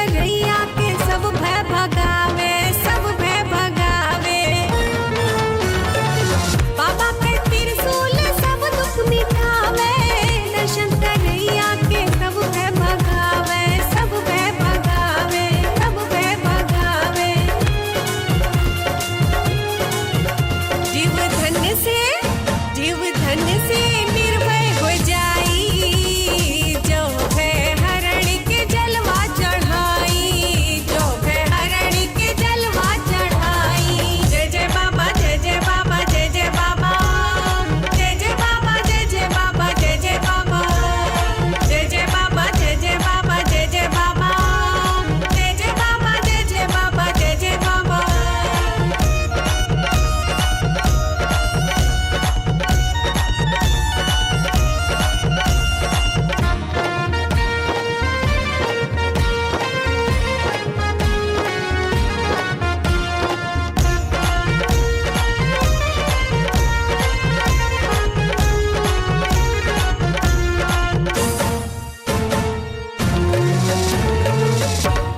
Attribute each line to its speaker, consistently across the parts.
Speaker 1: तरैया के सब भय भगावे, सब भय भगावे। बाबा के त्रिशूल सब दुख मिटावे, दर्शन तरैया के सब भय भगावे, सब भय भगावे, सब भय भगावे। जीव धन से निर्भय हो जाई, जो है हरण के जलवा चढ़ाई, जो है हरण के जलवा चढ़ाई। जय जय बाबा, जय जय बाबा, जय जय बाबा, जय जय बाबा, जय जय बाबा, जय जय बाबा, जय जय बाबा, जय जय बाबा, जय जय बाबा, जय जय बाबा, जय जय बाबा, जय जय बाबा।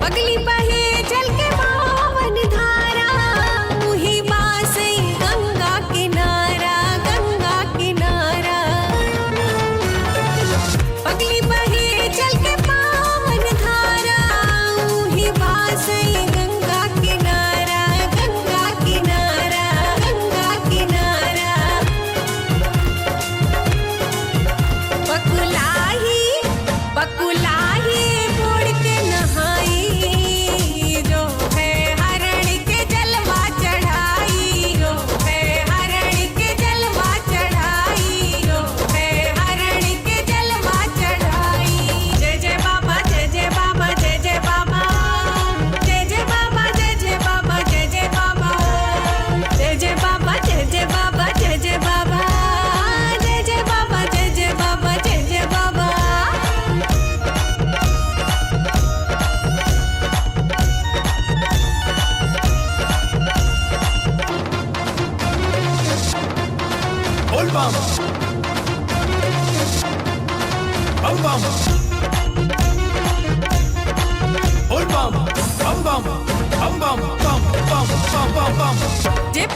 Speaker 1: पगली बहे जल के पावन धारा, मुही बासे गंगा किनारा, गंगा किनारा। पगली बहे जल के पावन धारा, मुही बासे गंगा किनारा, गंगा किनारा, गंगा किनारा। बकुलाही बकुलाही बूढ़ के नहाई, जो है हरण के जलवा चढ़ाई, जो है हरण के जलवा चढ़ाई, जो है हरण के जलवा चढ़ाई। जय जय बाबा, जय जय बाबा, जय जय बाबा, जय जय बाबा, जय जय बाबा, जय जय बाबा, जय जय बाबा, जय जय बाबा, जय जय बाबा, जय जय बाबा, जय जय बाबा, जय जय बाबा।
Speaker 2: बोल बम बम बम, बोल बम बम बम बम बम बम बम बम बम।
Speaker 1: जे